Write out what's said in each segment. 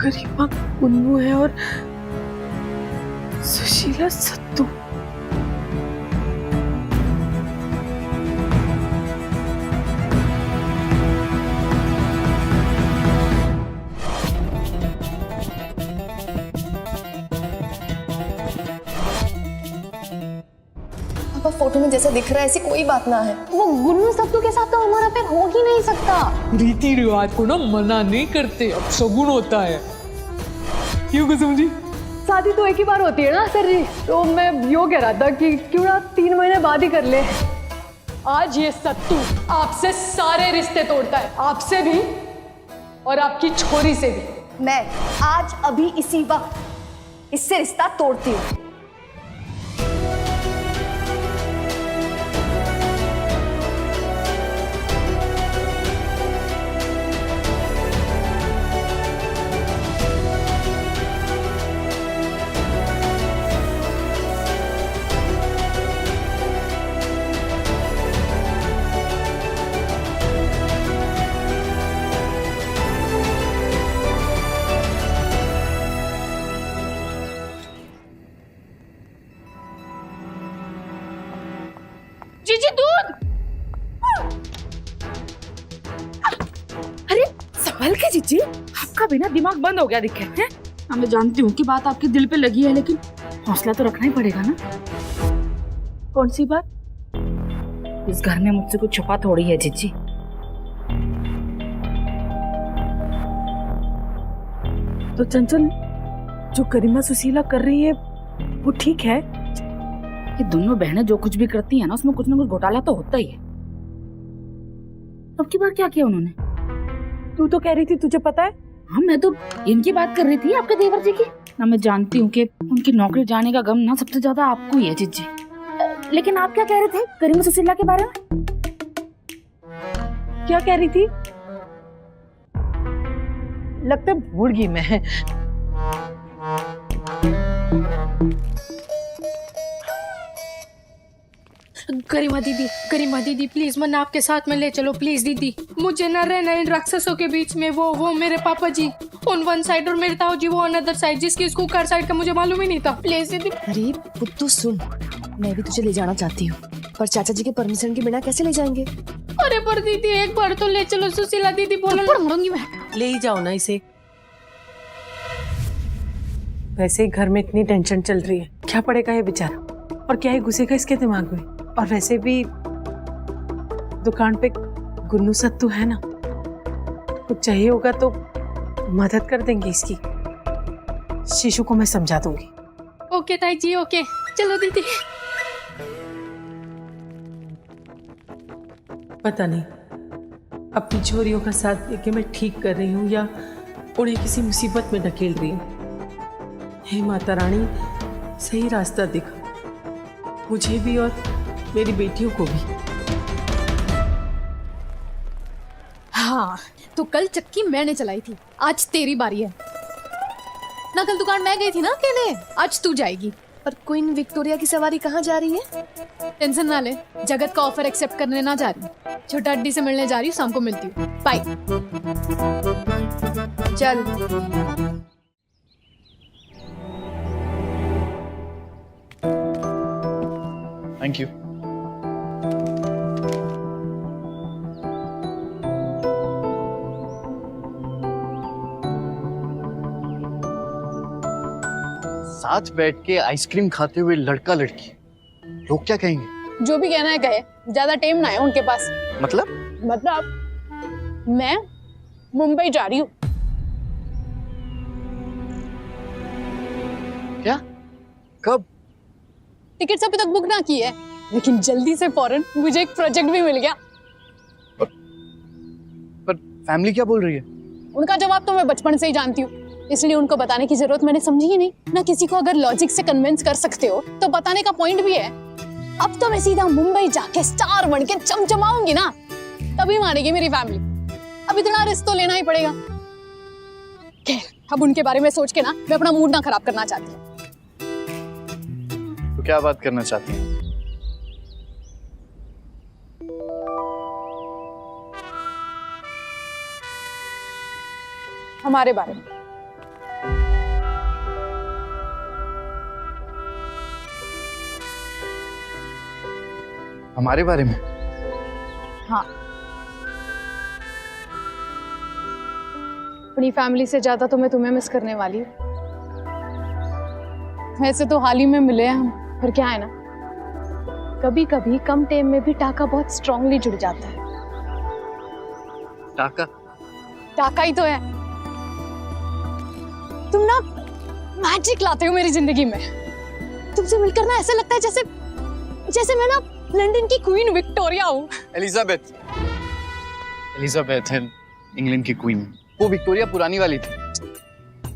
गरिमा कुन्नू है और सुशीला सत्तू। पापा फोटो में जैसा दिख रहा है ऐसी कोई बात ना है। वो गुन्नू सत्तू के साथ तो हमारा फिर हो ही नहीं सकता। रीति रिवाज को ना मना नहीं करते, अब शगुन होता है। क्यों कुसुम जी? शादी तो एक ही बार होती है ना सर जी, तो मैं यो कह रहा था कि क्यों ना 3 महीने बाद ही कर ले। आज ये सत्तू आपसे सारे रिश्ते तोड़ता है, आपसे भी और आपकी छोरी से भी। मैं आज अभी इसी वक्त इससे रिश्ता तोड़ती हूँ। जीजी दूध। अरे संभल के जीजी, आपका बिना दिमाग बंद हो गया दिखे हैं। मैं जानती हूँ कि बात आपके दिल पे लगी है, लेकिन हौसला तो रखना ही पड़ेगा ना। कौन सी बात? इस घर में मुझसे कुछ छुपा थोड़ी है जीजी। तो चंचल, जो गरिमा सुशीला कर रही है वो ठीक है? ये दोनों बहनें जो कुछ भी करती हैं ना, उसमें कुछ ना कुछ घोटाला तो होता ही है। अब की बार क्या किया उन्होंने? तू तो कह रही थी तुझे पता है। हाँ, मैं तो इनकी बात कर रही थी, आपके देवर जी की ना। मैं जानती हूँ कि उनकी नौकरी जाने का गम ना सबसे ज्यादा आपको ही है जीजी। लेकिन आप क्या कह रहे थे गरिमा सुशीला के बारे में? क्या कह रही थी? लगता है भूल गई मैं। गरिमा दीदी प्लीज मन आपके साथ में ले चलो प्लीज दीदी। मुझे न रहना इन राक्षसों के बीच में। वो मेरे पापा जी ऑन वन साइड और मेरे ताऊ जी वो ऑन अदर साइड, जिसकी स्कूकर साइड का मुझे मालूम ही नहीं था। प्लीज दीदी। अरे पुत्तू सुन, मैं भी तुझे ले जाना चाहती हूँ, पर चाचा जी के परमिशन के बिना कैसे ले जाएंगे? अरे पर दीदी एक बार तो ले चलो। सुशीला दीदी बोलो मरूंगी मैं। ले ही जाओ ना इसे। वैसे ही घर में इतनी टेंशन चल रही है, क्या पड़ेगा ये बेचारा, और क्या ही घुसेगा इसके दिमाग में। और वैसे भी दुकान पे गुन्नू सत्तू है ना, कुछ चाहिए होगा तो मदद कर देंगे इसकी। शीशु को मैं समझा दूंगी। ओके ताई जी ओके, चलो दीदी। पता नहीं अपनी छोरियों का साथ देके मैं ठीक कर रही हूँ या उन्हें किसी मुसीबत में ढकेल रही हूँ। हे माता रानी, सही रास्ता दिखा मुझे भी और मेरी बेटियों को भी। हाँ, तो कल चक्की मैंने चलाई थी, आज तेरी बारी है ना। कल दुकान मैं गई थी ना अकेले, आज तू जाएगी। पर क्वीन विक्टोरिया की सवारी कहाँ जा रही है? टेंशन ना ले, जगत का ऑफर एक्सेप्ट करने ना जा रही, छोटा अड्डी से मिलने जा रही हूँ, शाम को मिलती हूँ। बाय। चल। Thank you. साथ बैठ के आइसक्रीम खाते हुए लड़का लड़की, लोग क्या कहेंगे? जो भी कहना है कहे, ज्यादा टाइम ना है उनके पास। मतलब मैं मुंबई जा रही हूँ। क्या? कब? टिकट्स अभी तक बुक ना की है, लेकिन जल्दी से फौरन मुझे एक प्रोजेक्ट भी मिल गया। पर फैमिली क्या बोल रही है? उनका जवाब तो मैं बचपन से ही जानती हूँ, इसलिए उनको बताने की जरूरत मैंने समझी ही नहीं ना। किसी को अगर लॉजिक से कन्विंस कर सकते हो तो बताने का पॉइंट भी है। अब तो मैं सीधा मुंबई जाके स्टार बन के चमचमाऊंगी ना, तभी मानेगी मेरी फैमिली। अब इतना रिस्क तो लेना ही पड़ेगा। खैर, अब उनके बारे में सोच के ना मैं अपना मूड ना खराब करना चाहती हूँ। तो क्या बात करना चाहती हैं? हमारे बारे में। हमारे बारे में? हाँ, अपनी फैमिली से ज्यादा तो मैं तुम्हें मिस करने वाली हूँ। वैसे तो हाल ही में मिले हैं हम, पर क्या है ना, कभी कभी कम टाइम में भी टाका बहुत स्ट्रांगली जुड़ जाता है। टाका? टाका ही तो है। तुम ना मैजिक लाते हो मेरी जिंदगी में। तुमसे मिलकर ना ऐसा लगता है जैसे जैसे मैं ना लंदन की क्वीन विक्टोरिया हूँ। एलिजाबेथ है इंग्लैंड की क्वीन। वो विक्टोरिया पुरानी वाली थी।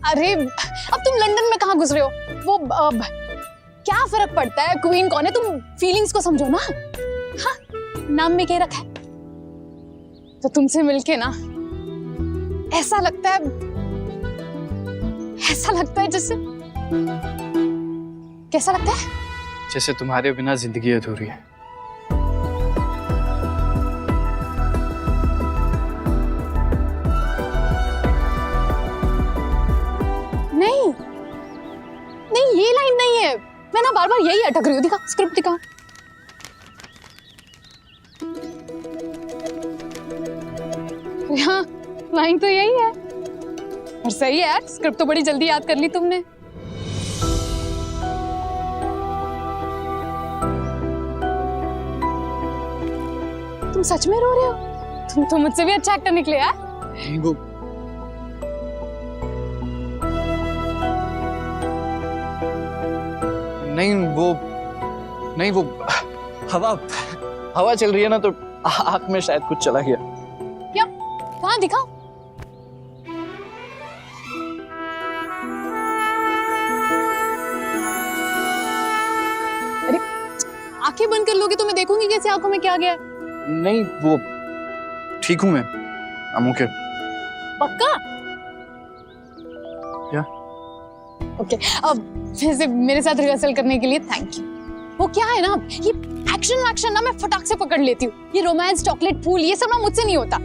अरे अब तुम लंदन में कहाँ घुस रहे हो? वो क्या फर्क पड़ता है क्वीन कौन है? तुम फीलिंग्स को समझो ना। हाँ, नाम में क्या रखा है? तो तुमसे मिलके ना ऐसा लगता है जैसे, कैसा लगता है? जैसे तुम्हारे बिना जिंदगी अधूरी है। नहीं ये लाइन नहीं है। मैं ना बार बार यही अटक रही हूँ। दिखा स्क्रिप्ट, दिखा। हाँ, लाइन तो यही है। और सही है यार, स्क्रिप्ट तो बड़ी जल्दी याद कर ली तुमने। तुम सच में रो रहे हो? तुम तो मुझसे भी अच्छा एक्टर निकले यार। नहीं वो हवा चल रही है ना, तो आँख में शायद कुछ चला गया। क्या? कहाँ? दिखाओ। अरे आंखें बंद कर लोगे तो मैं देखूंगी कैसे आंखों में क्या गया है। नहीं वो ठीक हूँ मैं। ओके। पक्का? क्या? ओके, अब वैसे मेरे साथ रिहर्सल करने के लिए थैंक यू। वो क्या है ना, ये एक्शन ना मैं फटाक से पकड़ लेती हूँ। ये रोमांस, चॉकलेट, फूल, ये सब ना मुझसे नहीं होता।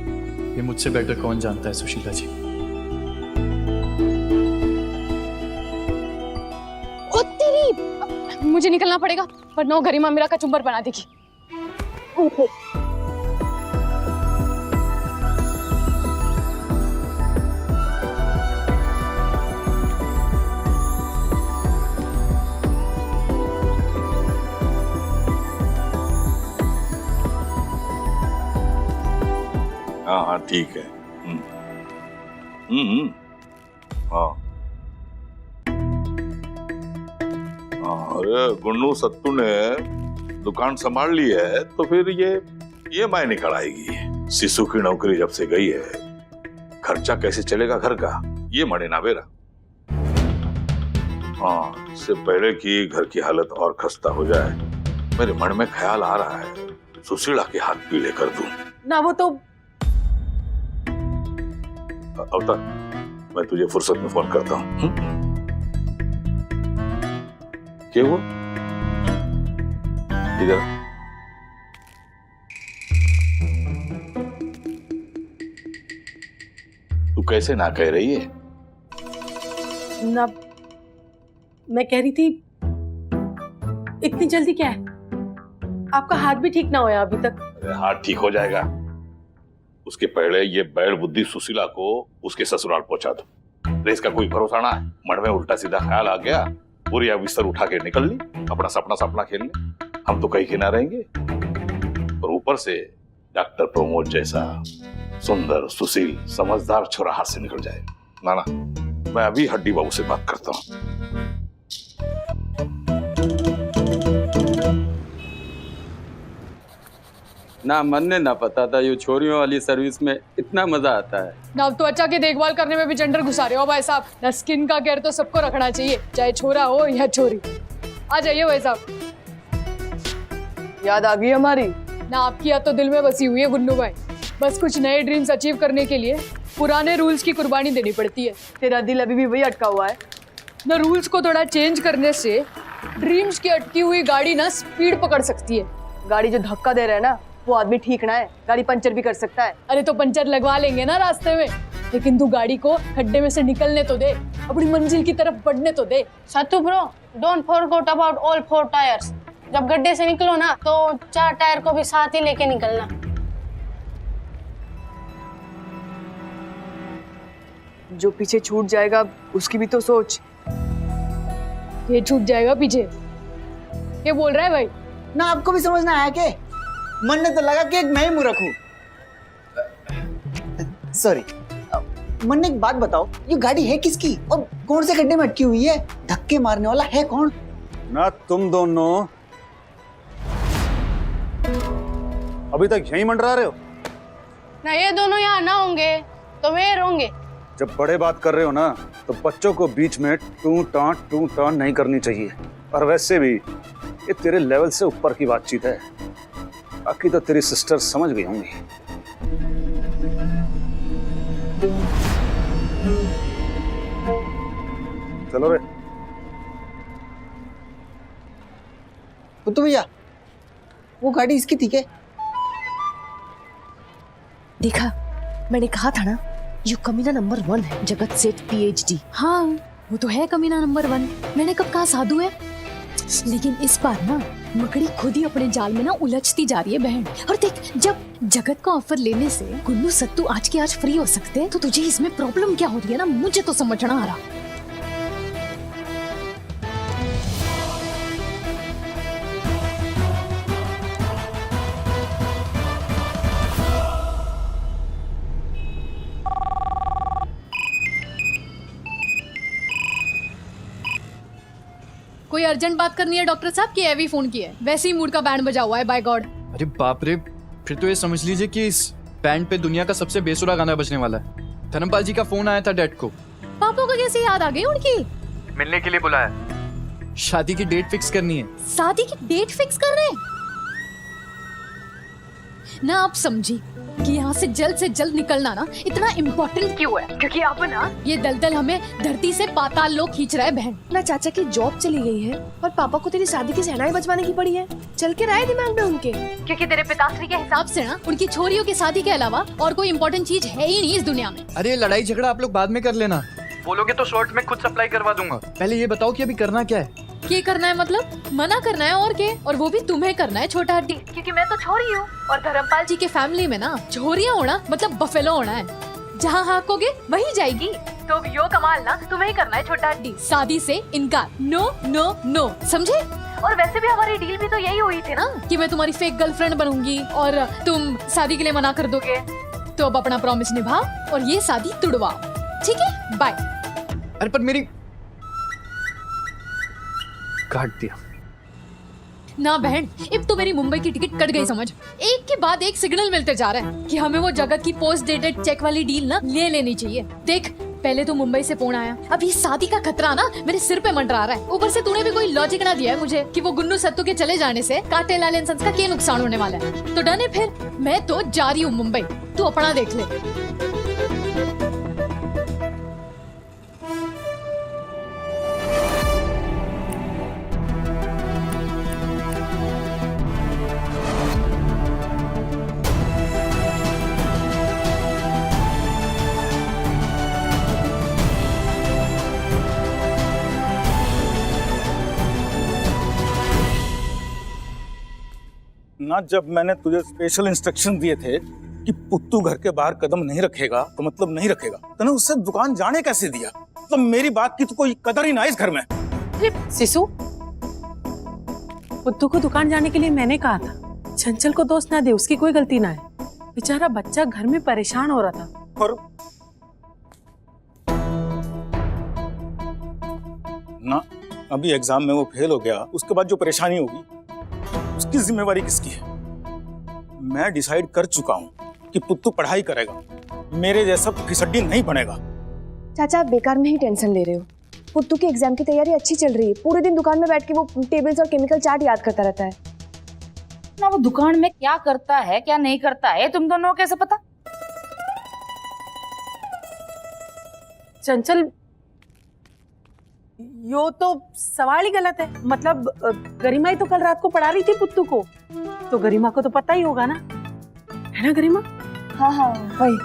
ये मुझसे बेटर कौन जानता है सुशीला जी। ओ तेरी, मुझे निकलना पड़ेगा वरना गरिमा मेरा कचुम्बर बना देगी। हाँ ठीक है। हाँ अरे गुन्नू सत्तू ने दुकान संभाल ली है तो फिर ये मायने कराएगी। शिशु की नौकरी जब से गई है, खर्चा कैसे चलेगा घर का, ये माने ना बेरा। हाँ, इससे पहले कि घर की हालत और खस्ता हो जाए, मेरे मन में ख्याल आ रहा है सुशीला के हाथ पीले कर दूं। ना वो तो अवतार, मैं तुझे फुर्सत में फोन करता हूँ। क्या हुआ? इधर तू कैसे ना कह रही है? ना मैं कह रही थी, इतनी जल्दी क्या है? आपका हाथ भी ठीक ना होया अभी तक। अरे हाथ ठीक हो जाएगा, उसके पहले ये बैल बुद्धि सुशीला को उसके ससुराल पहुंचा दो। अरे इसका कोई भरोसा ना है। मन में उल्टा सीधा ख्याल आ गया, पूरी बिस्तर उठा के निकल ली, अपना सपना खेल ले। हम तो कहीं के ना रहेंगे, और ऊपर से डॉक्टर प्रमोद जैसा सुंदर, सुशील, समझदार छोरा हाथ से निकल जाए। ना मैं अभी हड्डी बाबू से बात करता हूँ। ना मन ने ना पता था ये छोरियों वाली सर्विस में इतना मजा आता है। ना अब तो अच्छा की देखभाल करने में भी जेंडर घुसा रहे हो भाई साहब। ना स्किन का केयर तो सबको रखना चाहिए, चाहे छोरा हो या छोरी। आ जाइए भाई साहब। याद आ गई हमारी? ना आपकी याद तो दिल में बसी हुई है गुन्नू भाई। बस कुछ नए ड्रीम्स अचीव करने के लिए पुराने रूल्स की कुर्बानी देनी पड़ती है। तेरा दिल अभी भी वही अटका हुआ है ना। रूल्स को थोड़ा चेंज करने से ड्रीम्स की अटकी हुई गाड़ी ना स्पीड पकड़ सकती है। गाड़ी जो धक्का दे रहा है ना, वो आदमी ठीक ना है, गाड़ी पंचर भी कर सकता है। अरे तो पंचर लगवा लेंगे ना रास्ते में, लेकिन तू गाड़ी को खड्डे में से निकलने तो दे, अपनी मंजिल की तरफ बढ़ने तो दे। Sattu bro, don't forget about all four tyres. जब गड्ढे से निकलो ना तो 4 टायर को भी साथ ही लेके निकलना। जो पीछे छूट जाएगा उसकी भी तो सोच। ये छूट जाएगा पीछे? ये बोल रहा है भाई? ना आपको भी समझना आया के? मन ने तो लगा कि एक मैं ही मूर्ख हूँ। सॉरी। मन ने एक बात बताओ, ये गाड़ी है किसकी और कौन से गड्ढे में अटकी हुई है? धक्के मारने वाला है कौन? ना तुम दोनों अभी तक यहीं मंडरा रहे हो? ना ये दोनों यहाँ ना होंगे तो वे होंगे। जब बड़े बात कर रहे हो ना तो बच्चों को बीच में टू टां नहीं करनी चाहिए। और वैसे भी ये तेरे लेवल से ऊपर की बातचीत है। बाकी तो तेरी सिस्टर समझ गई होंगी। चलो रे। तो भैया वो गाड़ी इसकी थी क्या? देखा, मैंने कहा था ना, यू कमीना नंबर 1 है, जगत सेठ PhD। हाँ वो तो है कमीना नंबर 1। मैंने कब कहा साधु है? लेकिन इस बार ना मकड़ी खुद ही अपने जाल में ना उलझती जा रही है बहन। और देख, जब जगत का ऑफर लेने से गुल्लू सत्तू आज के आज फ्री हो सकते हैं तो तुझे इसमें प्रॉब्लम क्या हो रही है ना, मुझे तो समझना आ रहा। कोई अर्जेंट बात करनी है डॉक्टर साहब की हैवी फोन की है? वैसे ही मूड का बैंड बजा हुआ है, बाय गॉड। अरे बाप रे, फिर तो ये समझ लीजिए कि इस बैंड पे दुनिया का सबसे बेसुरा गाना बजने वाला है। धर्मपाल जी का फोन आया था डैड को। पापा को कैसे याद आ गई उनकी? मिलने के लिए बुलाया, शादी की डेट फिक्स करनी है। शादी की डेट फिक्स कर रहे हैं ना? आप समझी कि यहाँ से जल्द निकलना ना इतना इम्पोर्टेंट क्यों है? क्योंकि अब ना ये दलदल हमें धरती से पाताल लोक खींच रहा है बहन। ना चाचा की जॉब चली गई है और पापा को तेरी शादी की सहनाई बजवाने की पड़ी है। चल के रहा है दिमाग में उनके। क्योंकि तेरे पिताश्री के हिसाब से ना उनकी छोरियों की शादी के अलावा और कोई इम्पोर्टेंट चीज है ही नहीं इस दुनिया में। अरे लड़ाई झगड़ा आप लोग बाद में कर लेना, बोलोगे तो शॉर्ट में खुद सप्लाई करवा दूंगा। पहले ये बताओ कि अभी करना क्या है? ये करना है मतलब मना करना है और क्या? और वो भी तुम्हें करना है छोटा हड्डी, क्योंकि मैं तो छोरी हूँ और धर्मपाल जी के फैमिली में ना छोरियाँ होना मतलब बफेलो होना है। जहाँ हाकोगे वहीं जाएगी। तो यो कमाल ना तुम्हें ही करना है छोटा हड्डी। शादी से इनकार, नो नो नो, समझे? और वैसे भी हमारी डील भी तो यही हुई थी ना कि मैं तुम्हारी फेक गर्लफ्रेंड बनूंगी और तुम शादी के लिए मना कर दोगे। तो अब अपना प्रॉमिस निभाओ और ये शादी तुड़वाओ, ठीक है? बाय। अरे पर मेरी काट दिया ना बहन, अब तो मेरी मुंबई की टिकट कट गई समझ। एक के बाद एक सिग्नल मिलते जा रहे हैं कि हमें वो जगत की पोस्ट डेटेड चेक वाली डील ना ले लेनी चाहिए। देख, पहले तो मुंबई से फोन आया, अब ये शादी का खतरा ना मेरे सिर पे मंडरा रहा है। ऊपर से तूने भी कोई लॉजिक ना दिया है मुझे कि वो गुन्नू सत्तू के चले जाने से काटे लाल एंड सन्स का क्या नुकसान होने वाला है। तो डन है फिर, मैं तो जा रही हूँ मुंबई, तू अपना देख ले। ना जब मैंने तुझे स्पेशल इंस्ट्रक्शन दिए थे कि पुत्तू घर के बाहर कदम नहीं रखेगा तो मतलब नहीं रखेगा, तूने उससे दुकान जाने कैसे दिया? तो मेरी बात की तो कोई कदर ही ना इस घर में। सिसु, पुत्तू को दुकान जाने के लिए मैंने कहा था। चंचल को दोष ना दे, उसकी कोई गलती ना है। बेचारा बच्चा घर में परेशान हो रहा था। और ना अभी एग्जाम में वो फेल हो गया, उसके बाद जो परेशानी होगी उसकी जिम्मेवारी किसकी है? मैं डिसाइड कर चुका हूँ कि पुत्तू पढ़ाई करेगा, मेरे जैसा फिसड्डी नहीं बनेगा। चाचा, आप बेकार में ही टेंशन ले रहे हो। पुत्तू की एग्जाम की तैयारी अच्छी चल रही है। पूरे दिन दुकान में बैठ के वो टेबल्स और केमिकल चार्ट याद करता रहता है ना। वो दुकान में क्या करता है क्या नहीं करता है तुम दोनों को कैसे पता? चंचल, यो तो सवाल ही गलत है। मतलब गरिमा ही तो कल रात को पढ़ा रही थी पुत्तू को, तो गरिमा को तो पता ही होगा ना, है ना गरिमा? हाँ हाँ वही।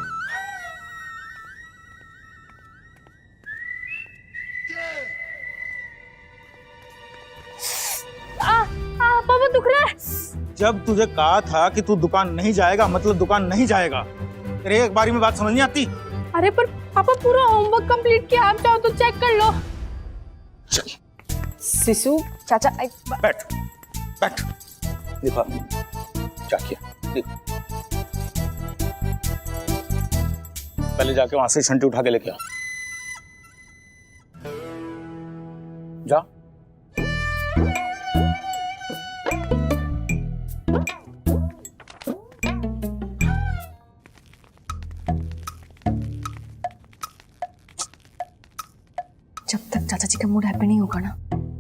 जब तुझे कहा था कि तू दुकान नहीं जाएगा मतलब दुकान नहीं जाएगा। तेरे एक बारी में बात समझ नहीं आती। अरे पर पापा पूरा होमवर्क कंप्लीट किया, आप चाहो तो चेक कर लो। सिसु चाचा बैठ बैठ। देखो क्या किया, देखो। पहले जाके वहां से छंटी उठा के लेके आ। जा। जब तक चाचा जी का मूड हैप्पी नहीं होगा ना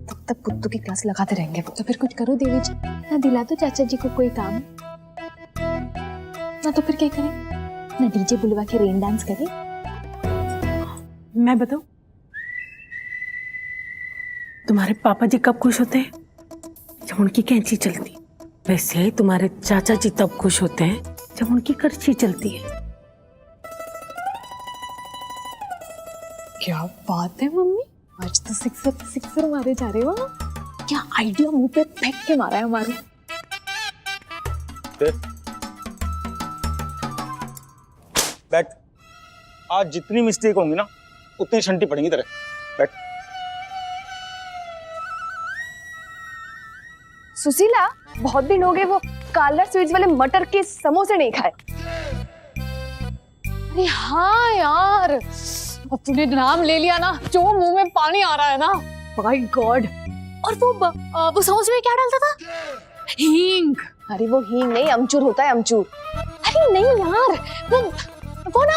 तब तक पुत्तू की क्लास लगाते रहेंगे। तो फिर कुछ करो देवी जी, ना दिला दो चाचा जी को कोई काम, ना तो फिर क्या करें, ना डीजे बुलवा के रेन डांस करें। मैं बताऊं, तुम्हारे पापा जी कब खुश होते हैं? जब उनकी कैंची चलती। वैसे तुम्हारे चाचा जी तब खुश होते हैं जब उनकी करछी चलती है। क्या बात है मम्मी, आज तो सिक्सर मारे जा रहे हो। क्या आइडिया मुंह पे फेंक के मारा है हमारे। बैठ। आज जितनी मिस्टेक होंगी ना उतनी छंटी पड़ेंगी तेरे। बैठ। सुशीला, बहुत दिन हो गए वो कालर स्वीट्स वाले मटर के समोसे नहीं खाए। अरे हाँ यार, अब तूने नाम ले लिया ना, जो मुंह में पानी आ रहा है ना। My God. और वो समोसे में क्या डालता था? हींग। अरे वो हींग नहीं, अमचूर होता है, अमचूर। अरे नहीं यार, वो ना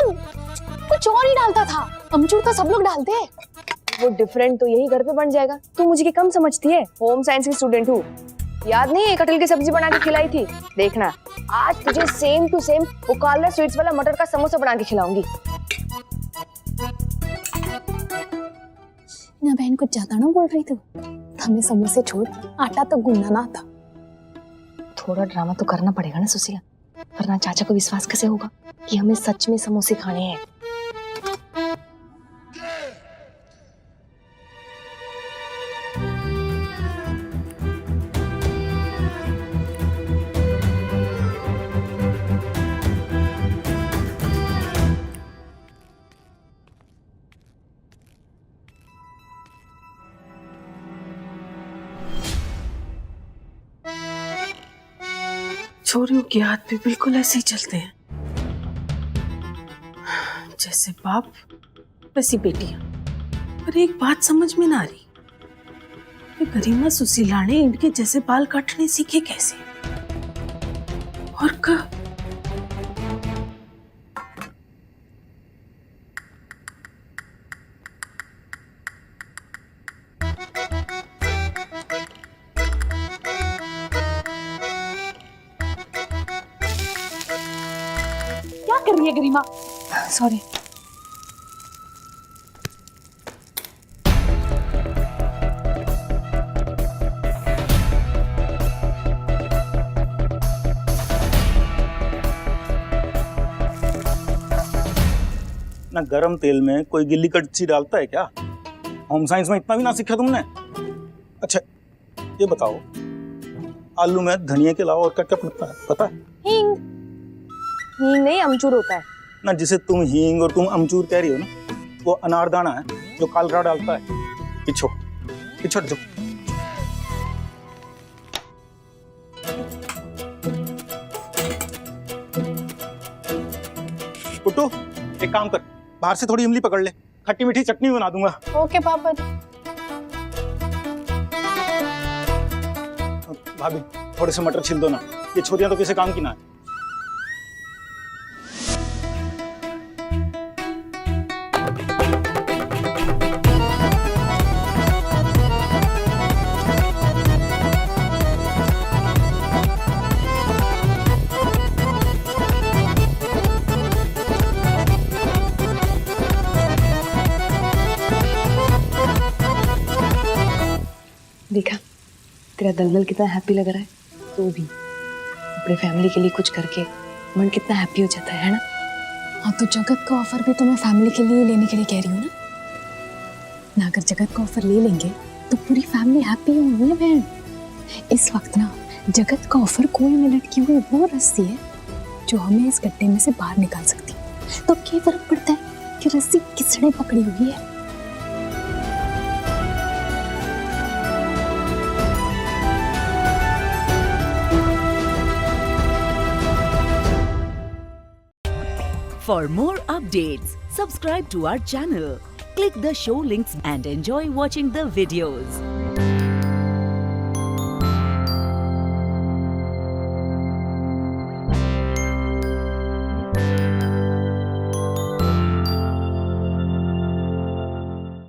कुछ और ही डालता था। अमचूर तो सब लोग डालते हैं। वो डिफरेंट तो यही घर पे बन जाएगा। तू मुझे क्या कम समझती है? होम साइंस की स्टूडेंट हूँ। याद नहीं है कटहल की सब्जी बना के खिलाई थी? देखना आज तुझे सेम टू सेम वो कालर स्वीट्स वाला मटर का समोसा बना के खिलाऊंगी। ना बहन कुछ ज्यादा ना बोल रही थी। हमें समोसे छोड़, आटा तो गूंदना ना था। थोड़ा ड्रामा तो करना पड़ेगा ना सुशीला, वरना चाचा को विश्वास कैसे होगा कि हमें सच में समोसे खाने हैं। छोरियों के हाथ भी बिल्कुल ऐसे ही चलते हैं, जैसे बाप वैसी बेटियां। पर एक बात समझ में ना आ रही, ये गरिमा सुशीला ने इनके जैसे बाल काटने सीखे कैसे और कब? क्या कर रही है गरिमा? सॉरी। ना गरम तेल में कोई गिल्ली कच्ची डालता है क्या? होम साइंस में इतना भी ना सीखा तुमने? अच्छा ये बताओ, आलू में धनिया के अलावा और क्या क्या पड़ता है पता है? हींग। हींग नहीं, अमचूर होता है ना। जिसे तुम हींग और तुम अमचूर कह रही हो ना, वो अनारदाना है जो कालरा डालता है। पिछो पिछो जो। पुट्टू एक काम कर, बाहर से थोड़ी इमली पकड़ ले, खट्टी मीठी चटनी बना दूंगा। ओके पापा जी। भाभी थोड़े से मटर छिल दो ना, ये छोरियां तो किसी काम की ना है। देखा तेरा दलदल कितना हैप्पी लग रहा है। तू भी अपने फैमिली के लिए कुछ करके मन कितना हैप्पी हो जाता है ना। हाँ तो जगत का ऑफर भी तो मैं फैमिली के लिए लेने के लिए कह रही हूँ ना। अगर जगत का ऑफर ले लेंगे तो पूरी फैमिली हैप्पी होगी ना बहन। इस वक्त ना जगत का ऑफर कोई में लटकी हुई वो रस्सी है जो हमें इस गड्ढे में से बाहर निकाल सकती है। तो अब क्या फर्क पड़ता है कि रस्सी किसने पकड़ी हुई है? For more updates, subscribe to our channel, click the show links and enjoy watching the videos.